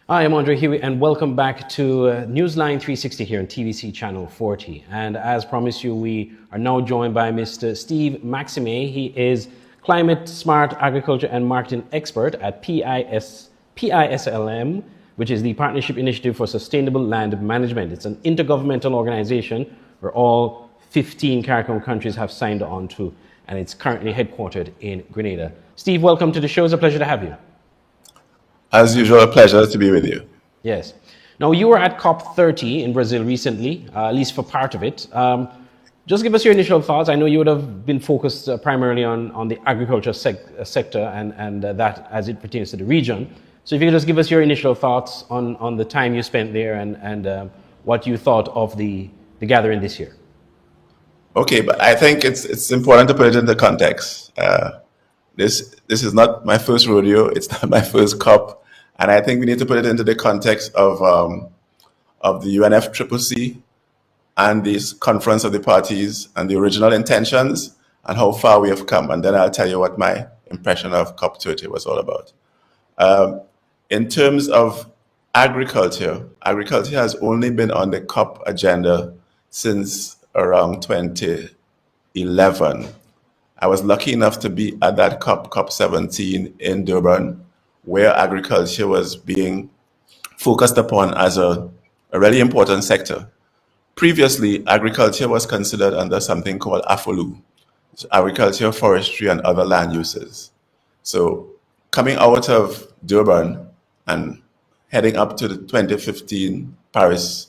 Hi, I'm Andre Huey, and welcome back to Newsline 360 here on TVC Channel 40. And as promised you, we are now joined by Mr. Steve Maxime. He is Climate Smart Agriculture and Marketing Expert at PISLM, which is the Partnership Initiative for Sustainable Land Management. It's an intergovernmental organization where all 15 CARICOM countries have signed on to, and it's currently headquartered in Grenada. Steve, welcome to the show. It's a pleasure to have you. As usual, a pleasure to be with you. Yes. Now, you were at COP30 in Brazil recently, at least for part of it. Just give us your initial thoughts. I know you would have been focused primarily on the agriculture sector and that as it pertains to the region. So if you could just give us your initial thoughts on the time you spent there and what you thought of the gathering this year. Okay, but I think it's important to put it into context. This is not my first rodeo. It's not my first COP, and I think we need to put it into the context of the UNFCCC and this Conference of the Parties and the original intentions and how far we have come. And then I'll tell you what my impression of COP30 was all about. In terms of agriculture has only been on the COP agenda since around 2011. I was lucky enough to be at that COP17 in Durban, where agriculture was being focused upon as a really important sector. Previously, agriculture was considered under something called AFOLU, so agriculture, forestry, and other land uses. So coming out of Durban and heading up to the 2015 Paris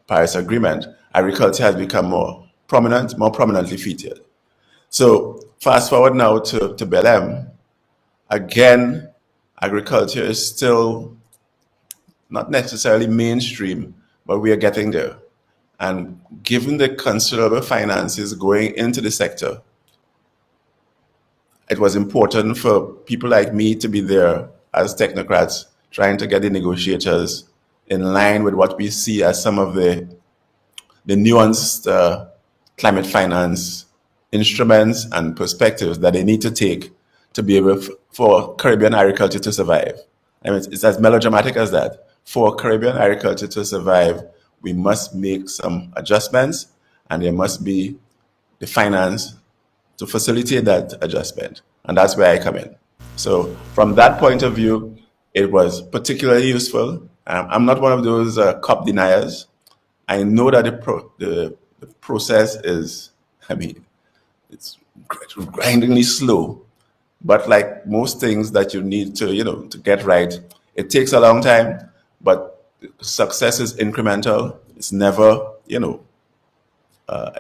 Agreement, agriculture has become more prominently featured. So fast forward now to PISLM. Again, agriculture is still not necessarily mainstream, but we are getting there. And given the considerable finances going into the sector, it was important for people like me to be there as technocrats, trying to get the negotiators in line with what we see as some of the nuanced climate finance instruments and perspectives that they need to take to be able for Caribbean agriculture to survive. I mean, it's as melodramatic as that. For Caribbean agriculture to survive, we must make some adjustments, and there must be the finance to facilitate that adjustment. And that's where I come in. So from that point of view, it was particularly useful. I'm not one of those COP deniers. I know that the process is, it's grindingly slow, but like most things that you need to get right, it takes a long time, but success is incremental. It's never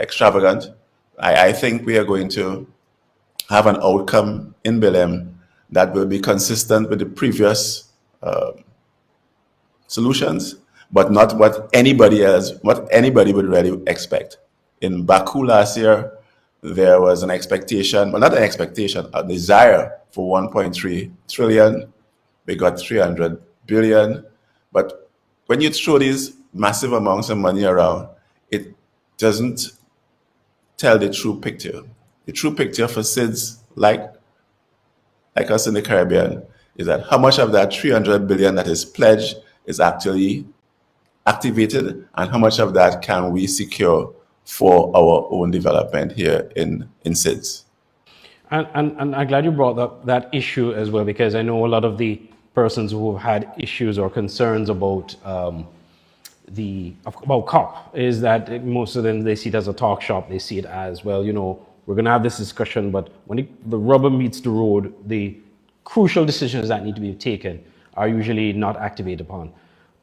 extravagant. I think we are going to have an outcome in PISLM that will be consistent with the previous solutions, but not what anybody would really expect. In Baku last year, there was an expectation, well, not an expectation, a desire for 1.3 trillion. We got 300 billion. But when you throw these massive amounts of money around, it doesn't tell the true picture. The true picture for SIDS like us in the Caribbean is that how much of that 300 billion that is pledged is actually activated, and how much of that can we secure for our own development here in SIDS. And I'm glad you brought up that issue as well, because I know a lot of the persons who have had issues or concerns about COP is that most of them, they see it as a talk shop. They see it as, well, we're going to have this discussion, but when the rubber meets the road, the crucial decisions that need to be taken are usually not activated upon.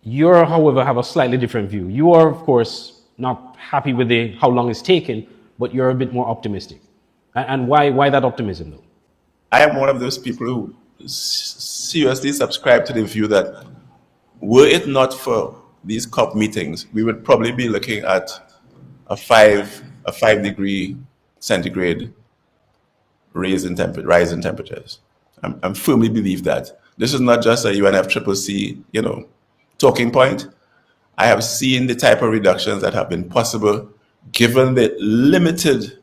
You, however, have a slightly different view. You are, of course, not happy with how long it's taken, but you're a bit more optimistic. And why that optimism, though? I am one of those people who seriously subscribe to the view that were it not for these COP meetings, we would probably be looking at a 5 degree centigrade rise in temperatures. I firmly believe that. This is not just a UNFCCC, talking point. I have seen the type of reductions that have been possible given the limited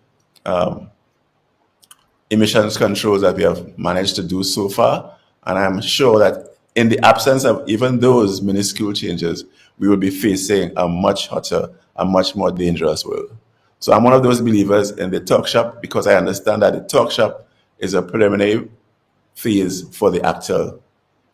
emissions controls that we have managed to do so far. And I'm sure that in the absence of even those minuscule changes, we will be facing a much hotter, a much more dangerous world. So I'm one of those believers in the talk shop because I understand that the talk shop is a preliminary phase for the actual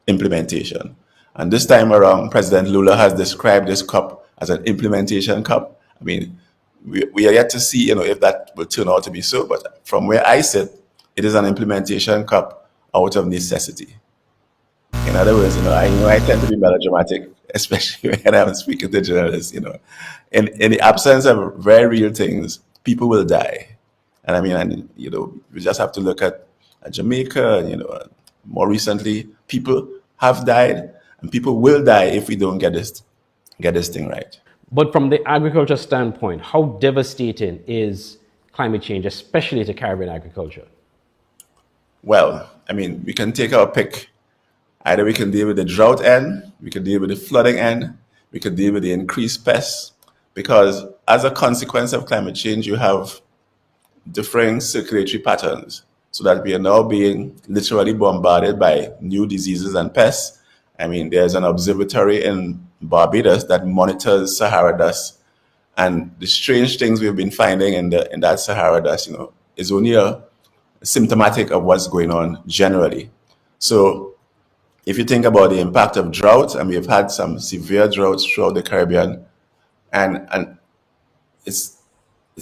implementation. And this time around, President Lula has described this COP as an implementation COP. I mean, we are yet to see, if that will turn out to be so. But from where I sit, it is an implementation COP out of necessity. In other words, I tend to be melodramatic, especially when I'm speaking to journalists. In the absence of very real things, people will die. And I mean, we just have to look at Jamaica. More recently, people have died, and people will die if we don't get this thing right. But from the agriculture standpoint, how devastating is climate change, especially to Caribbean agriculture? Well, I mean, we can take our pick. Either we can deal with the drought end, we can deal with the flooding end, we can deal with the increased pests, because as a consequence of climate change, you have differing circulatory patterns, so that we are now being literally bombarded by new diseases and pests. I mean, there's an observatory in Barbados that monitors Sahara dust, and the strange things we've been finding in that Sahara dust, is only symptomatic of what's going on generally. So if you think about the impact of drought, and we've had some severe droughts throughout the Caribbean, and it's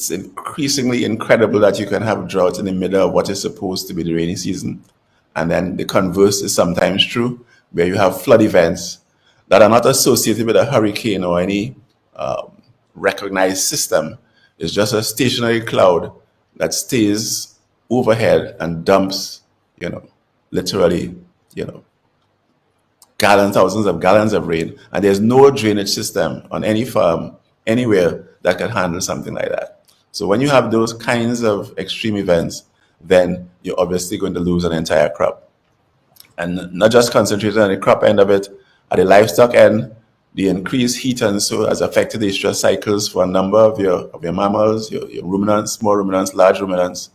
increasingly incredible that you can have drought in the middle of what is supposed to be the rainy season. And then the converse is sometimes true, where you have flood events that are not associated with a hurricane or any recognized system. It's just a stationary cloud that stays overhead and dumps, literally, thousands of gallons of rain, and there's no drainage system on any farm anywhere that can handle something like that. So when you have those kinds of extreme events, then you're obviously going to lose an entire crop. And not just concentrated on the crop end of it, at the livestock end, the increased heat and so has affected the stress cycles for a number of your mammals, your ruminants, small ruminants, large ruminants,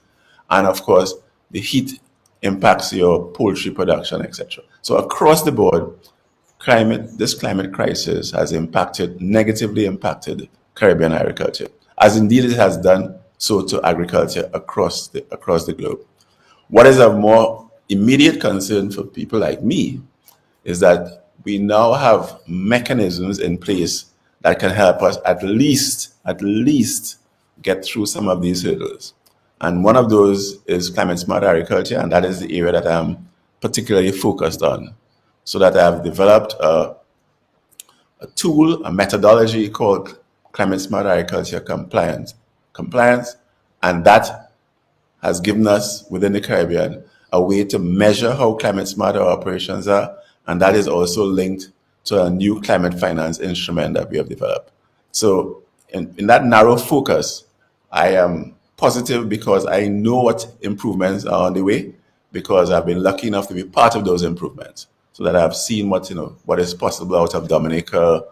and of course, the heat impacts your poultry production, etc. So across the board, this climate crisis has negatively impacted Caribbean agriculture, as indeed it has done so to agriculture across the globe. What is of more immediate concern for people like me is that we now have mechanisms in place that can help us at least get through some of these hurdles. And one of those is climate smart agriculture, and that is the area that I'm particularly focused on. So that I've developed a tool, a methodology called Climate Smart Agriculture Compliance, and that has given us within the Caribbean a way to measure how climate smart our operations are, and that is also linked to a new climate finance instrument that we have developed. So in that narrow focus, I am positive because I know what improvements are on the way, because I've been lucky enough to be part of those improvements, so that I've seen what is possible out of Dominica,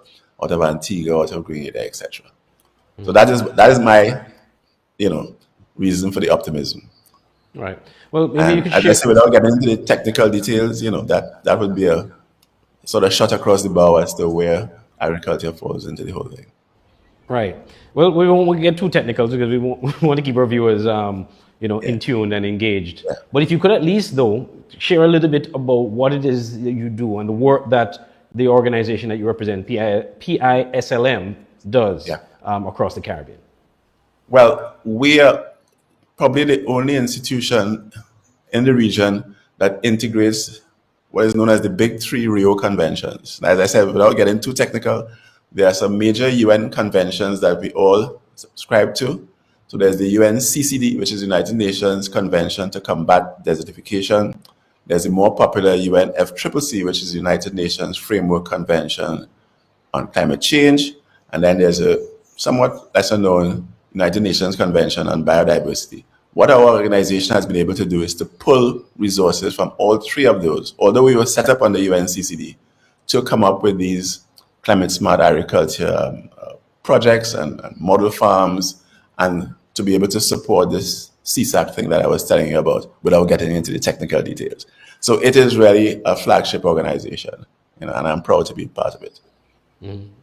out of Antigua, out of Grenada, etc. So that is my reason for the optimism. Right. Well, maybe And you could as I share. say, without getting into the technical details, that would be a sort of shot across the bow as to where agriculture falls into the whole thing. Right. Well, we won't get too technical because we want to keep our viewers, in tune and engaged. Yeah. But if you could at least, though, share a little bit about what it is that you do and the work that the organization that you represent, PISLM, does Yeah. Across the Caribbean. Well, we are probably the only institution in the region that integrates what is known as the Big Three Rio Conventions. As I said, without getting too technical, there are some major UN conventions that we all subscribe to. So there's the UNCCD, which is the United Nations Convention to Combat Desertification. There's the more popular UNFCCC, which is the United Nations Framework Convention on Climate Change. And then there's a somewhat lesser known United Nations Convention on Biodiversity. What our organization has been able to do is to pull resources from all three of those, although we were set up on the UNCCD, to come up with these climate smart agriculture projects and model farms, and to be able to support this CSAC thing that I was telling you about without getting into the technical details. So it is really a flagship organization, and I'm proud to be part of it.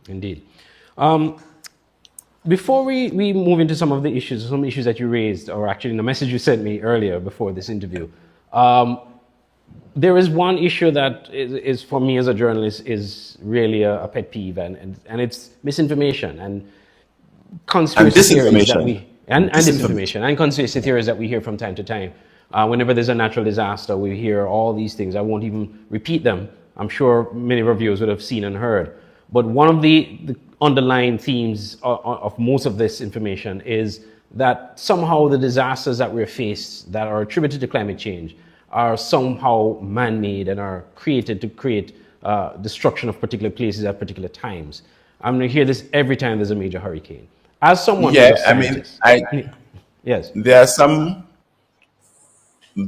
Indeed. Before we move into some issues that you raised, or actually in the message you sent me earlier before this interview, there is one issue that is for me as a journalist is really a pet peeve, and it's misinformation and And conspiracy theories that disinformation. and Disinformation. disinformation and conspiracy theories that we hear from time to time. Whenever there's a natural disaster, we hear all these things. I won't even repeat them. I'm sure many of our viewers would have seen and heard. But one of the underlying themes of most of this information is that somehow the disasters that we're faced that are attributed to climate change are somehow man-made and are created to create destruction of particular places at particular times. I'm going to hear this every time there's a major hurricane. As someone who's Yeah, a I mean, scientist, yes, there are some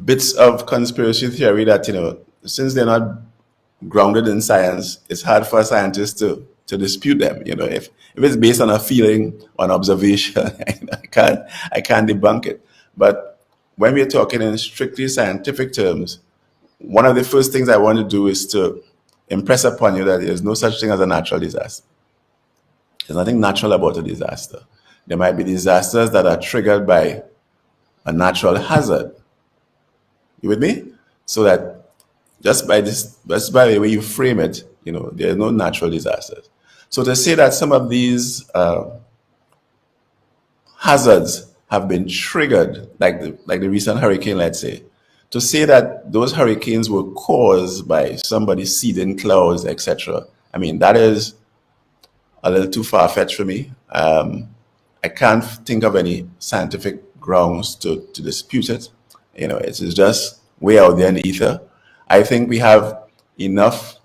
bits of conspiracy theory that, since they're not grounded in science, it's hard for scientists to dispute them. If it's based on a feeling, on observation, I can't debunk it. But when we're talking in strictly scientific terms, one of the first things I want to do is to impress upon you that there's no such thing as a natural disaster. There's nothing natural about a disaster. There might be disasters that are triggered by a natural hazard. You with me? So that just by the way you frame it, there are no natural disasters. So to say that some of these hazards have been triggered, like the recent hurricane, let's say, to say that those hurricanes were caused by somebody seeding clouds, etc. I mean, that is a little too far-fetched for me. I can't think of any scientific grounds to dispute it. It is just way out there in the ether. I think we have enough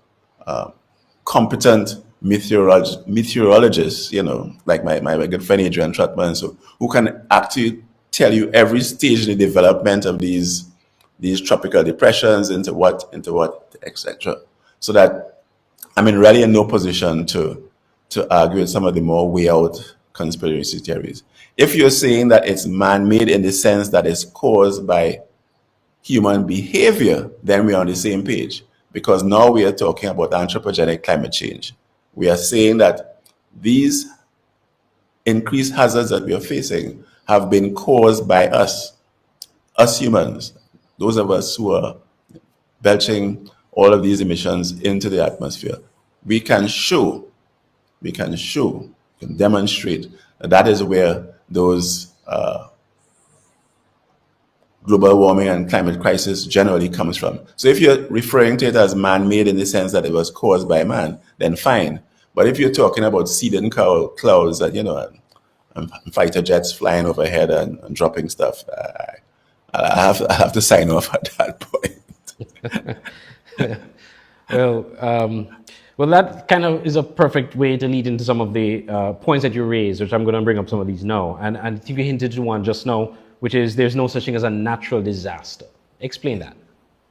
competent meteorologists, like my good friend Adrian Trotman, so who can actually tell you every stage in the development of these tropical depressions into what, etc. So that I'm really in no position to argue with some of the more way out conspiracy theories. If you're saying that it's man-made in the sense that it's caused by human behavior, then we're on the same page. Because now we are talking about anthropogenic climate change. We are saying that these increased hazards that we are facing have been caused by us humans, those of us who are belching all of these emissions into the atmosphere. We can demonstrate that is where those global warming and climate crisis generally comes from. So if you're referring to it as man-made in the sense that it was caused by man, then fine. But if you're talking about seeding clouds that, and fighter jets flying overhead and dropping stuff, I have to sign off at that point. Well, that kind of is a perfect way to lead into some of the points that you raised, which I'm going to bring up some of these now. And I think you hinted to one just now, which is there's no such thing as a natural disaster. Explain that.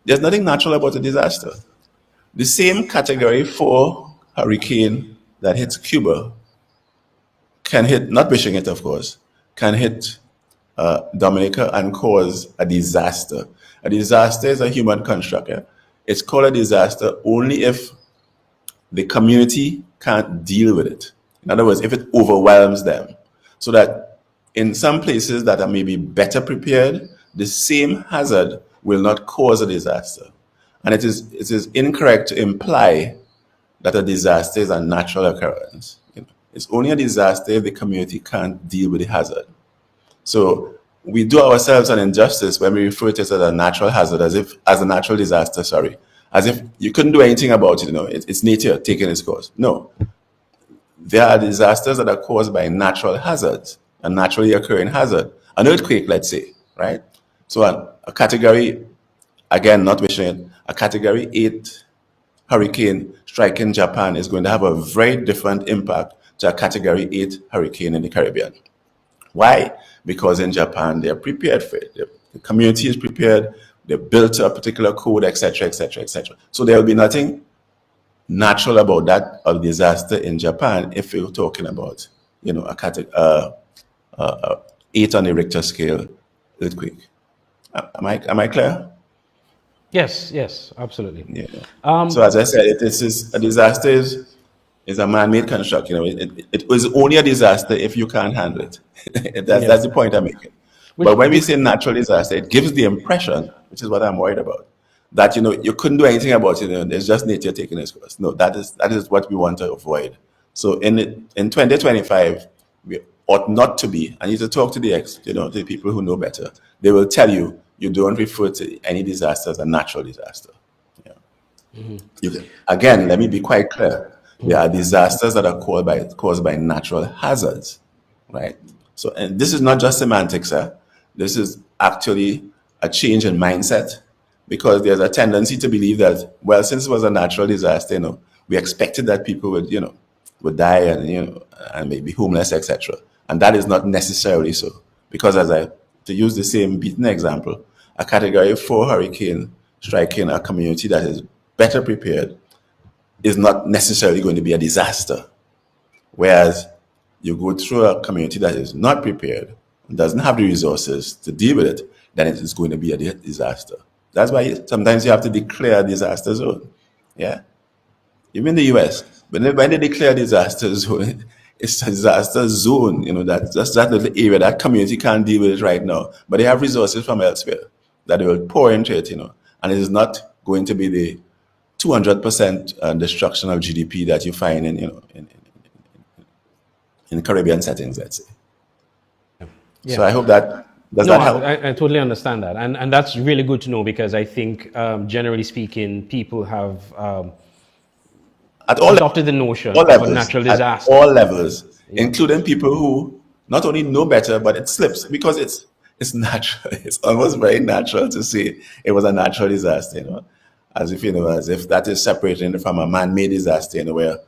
There's nothing natural about a disaster. The same category 4 hurricane that hits Cuba can hit, not wishing it, of course, can hit Dominica and cause a disaster. A disaster is a human construct. Yeah? It's called a disaster only if the community can't deal with it. In other words, if it overwhelms them. So that in some places that are maybe better prepared, the same hazard will not cause a disaster. And it is incorrect to imply that a disaster is a natural occurrence. It's only a disaster if the community can't deal with the hazard. So we do ourselves an injustice when we refer to it as a natural hazard, as a natural disaster, as if you couldn't do anything about it. It's nature taking its course. No, there are disasters that are caused by natural hazards, a naturally occurring hazard, an earthquake, let's say, right? So a category, again, not wishing it, a category 8 hurricane striking Japan is going to have a very different impact to a category 8 hurricane in the Caribbean. Why? Because in Japan, they're prepared for it. The community is prepared. They're built to a particular code, etc., etc., etc. So there will be nothing natural about that of disaster in Japan if you're talking about, a category 8 on the Richter scale earthquake. Am I clear? Yes, yes, absolutely. Yeah. So as I said, this is a disaster is a man-made construct. It was only a disaster if you can't handle it. That's Yeah. the point I'm making. Which, But when we which say natural disaster, it gives the impression, which is what I'm worried about, that you couldn't do anything about it. It's just nature taking its course. No, that is what we want to avoid. So in 2025, we ought not to be. I need to talk to the people who know better. They will tell you you don't refer to any disaster as a natural disaster. Yeah. Again, let me be quite clear. There are disasters that are caused by natural hazards, right? So, and this is not just semantics, sir. This is actually a change in mindset because there's a tendency to believe that, well, since it was a natural disaster, we expected that people would die and maybe homeless, etc. And that is not necessarily so. Because to use the same beaten example, a category 4 hurricane striking a community that is better prepared is not necessarily going to be a disaster. Whereas you go through a community that is not prepared, doesn't have the resources to deal with it, then it is going to be a disaster. That's why sometimes you have to declare a disaster zone. Yeah. Even in the US, when they declare disaster zone, it's a disaster zone. That's that little area, that community can't deal with it right now. But they have resources from elsewhere that they will pour into it, and it is not going to be the 200% destruction of GDP that you find in Caribbean settings, let's say. So yeah. I hope that does No, that help. I totally understand that. And that's really good to know because I think, generally speaking, people have At all adopted the notion all of a levels, natural at disaster. all levels, Yeah. including people who not only know better, but it slips because it's natural. It's almost very natural to say it was a natural disaster, as if that is separated from a man-made disaster, where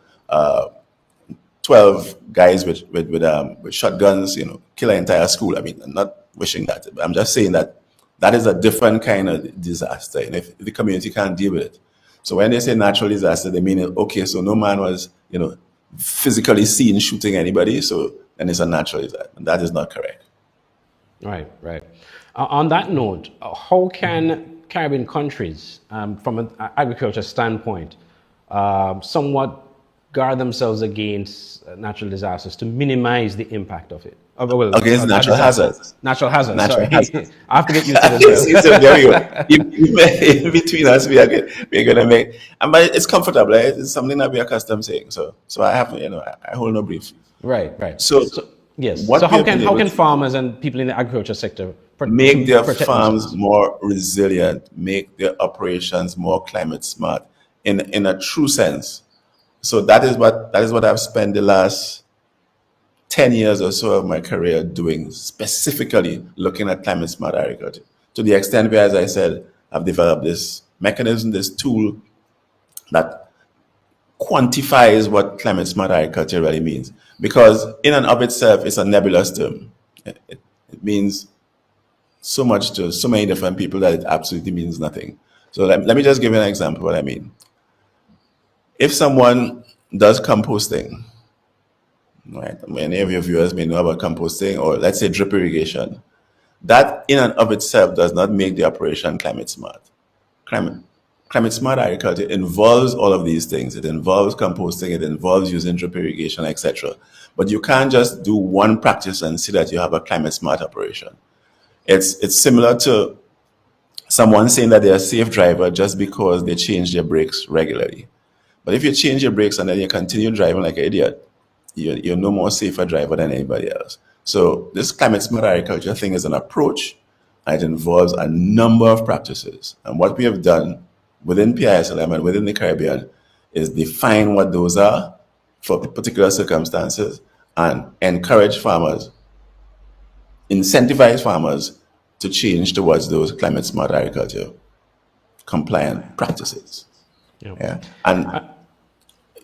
12 guys with shotguns, kill an entire school. I mean, I'm not wishing that, but I'm just saying that that is a different kind of disaster, if the community can't deal with it. So when they say natural disaster, they mean, okay, so no man was, physically seen shooting anybody, so then it's a natural disaster. And that is not correct. Right, right. On that note, how can Caribbean countries, from an agriculture standpoint, somewhat guard themselves against natural disasters to minimize the impact of it? Against A natural disaster. hazards. Natural hazards, Natural sorry. hazards. I have to get used to this It's a well. very good. In between us, we're gonna make, but it's comfortable. Right? It's something that we're accustomed saying. So I have, I hold no brief. Right, right. So So, yes. So what we have been how able can to farmers and people in the agriculture sector make their protect farms themselves? more resilient, make their operations more climate smart, in a true sense. So that is what I've spent the last 10 years or so of my career doing, specifically looking at climate smart agriculture. To the extent where, as I said, I've developed this mechanism, this tool that quantifies what climate smart agriculture really means. Because in and of itself, it's a nebulous term. It means so much to so many different people that it absolutely means nothing. So let me just give you an example of what I mean. If someone does composting, right, many of your viewers may know about composting, or let's say drip irrigation, that in and of itself does not make the operation climate smart. Climate, climate smart agriculture involves all of these things. It involves composting, it involves using drip irrigation, etc. But you can't just do one practice and see that you have a climate smart operation. It's similar to someone saying that they're a safe driver just because they change their brakes regularly. But if you change your brakes and then you continue driving like an idiot, you're no more safer driver than anybody else. So this climate smart agriculture thing is an approach, and it involves a number of practices. And what we have done within PISLM and within the Caribbean is define what those are for particular circumstances and encourage farmers, incentivize farmers to change towards those climate smart agriculture compliant practices. Yeah. Yeah. And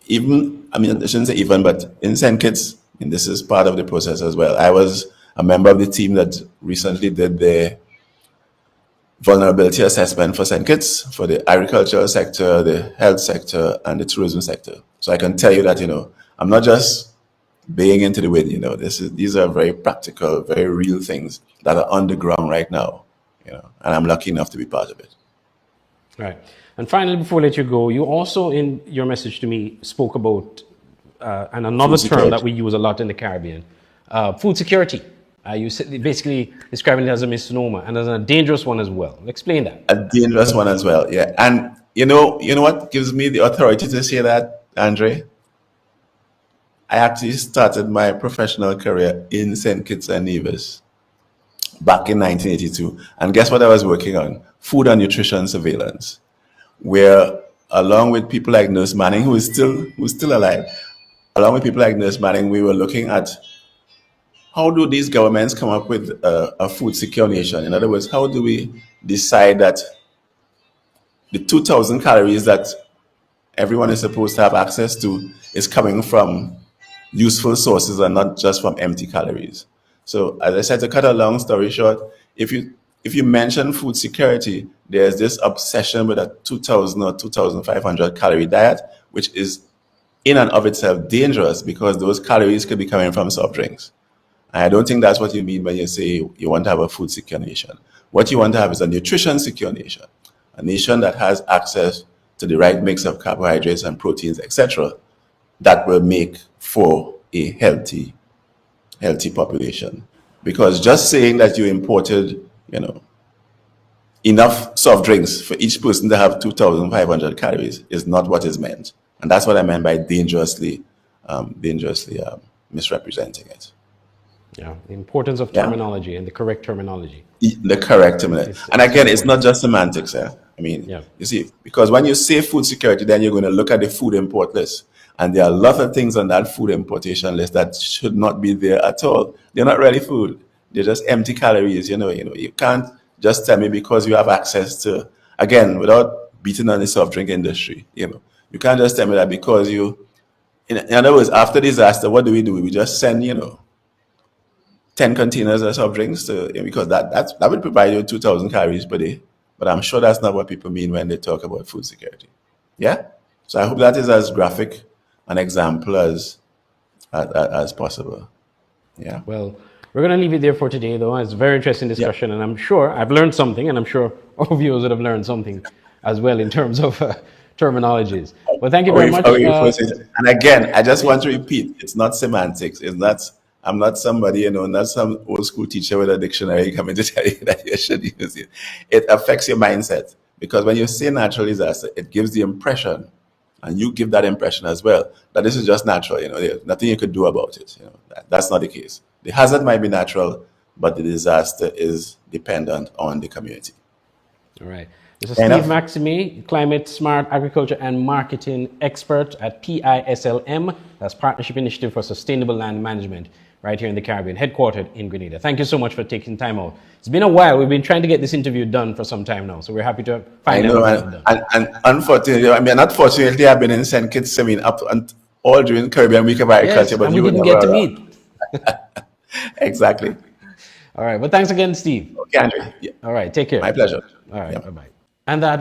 even, I mean, I shouldn't say even, but in St. Kitts, and this is part of the process as well. I was a member of the team that recently did the vulnerability assessment for St. Kitts, for the agricultural sector, the health sector, and the tourism sector. So I can tell you that, I'm not just baying into the wind, these are very practical, very real things that are on the ground right now, and I'm lucky enough to be part of it. Right. And finally, before I let you go, you also, in your message to me, spoke about and another Food term that security. we use a lot in the Caribbean, food security. You said basically describing it as a misnomer and as a dangerous one as well. Explain that. A dangerous one as well, yeah. And you know what gives me the authority to say that, Andre? I actually started my professional career in St. Kitts and Nevis back in 1982. And guess what I was working on? Food and nutrition surveillance, where along with people like Nurse Manning, who's still alive, along with people like Nurse Manning, we were looking at how do these governments come up with a food secure nation? In other words, how do we decide that the 2,000 calories that everyone is supposed to have access to is coming from useful sources and not just from empty calories? So, as I said, to cut a long story short, if you mention food security, there's this obsession with a 2,000 or 2,500 calorie diet, which is in and of itself dangerous because those calories could be coming from soft drinks. And I don't think that's what you mean when you say you want to have a food secure nation. What you want to have is a nutrition secure nation, a nation that has access to the right mix of carbohydrates and proteins, etc., that will make for a healthy population. Because just saying that you imported, enough soft drinks for each person to have 2,500 calories is not what is meant, and that's what I meant by dangerously misrepresenting it. Yeah. The importance of Yeah. terminology and the correct terminology. The correct terminal. And It's again, it's important. not just semantics. Eh? I mean, Yeah. you see, because when you say food security, then you're going to look at the food import list. And there are a lot of things on that food importation list that should not be there at all. They're not really food. They're just empty calories. You can't just tell me because you have access to, again, without beating on the soft drink industry, you can't just tell me that because in other words, after disaster, what do? We just send, 10 containers of soft drinks because that would provide you 2,000 calories per day. But I'm sure that's not what people mean when they talk about food security. Yeah? So I hope that is as graphic an example as possible. Yeah. Well, we're going to leave it there for today, though. It's a very interesting Yeah. discussion, and I'm sure I've learned something, and I'm sure our viewers would have learned something as well in terms of terminologies. Well, thank you very much. And again, I just want to repeat, it's not semantics. It's not, I'm not somebody, not some old school teacher with a dictionary coming to tell you that you should use it. It affects your mindset because when you say natural disaster, it gives the impression, and you give that impression as well, that this is just natural. There's nothing you could do about it. That's not the case. The hazard might be natural, but the disaster is dependent on the community. All right. This is Fair Steve enough. Maxime, Climate Smart Agriculture and Marketing Expert at PISLM. That's Partnership Initiative for Sustainable Land Management, right here in the Caribbean, headquartered in Grenada. Thank you so much for taking time out. It's been a while. We've been trying to get this interview done for some time now, so we're happy to I finally know, get it done. and unfortunately, unfortunately, I've been in St. Kitts, up and all during Caribbean Week of Agriculture, Yes, but and you we were didn't never get to around. meet. Exactly. All right. Well, thanks again, Steve. Okay, Andre. Yeah, All right. Take care. my pleasure. All right. Yeah. Bye-bye. And that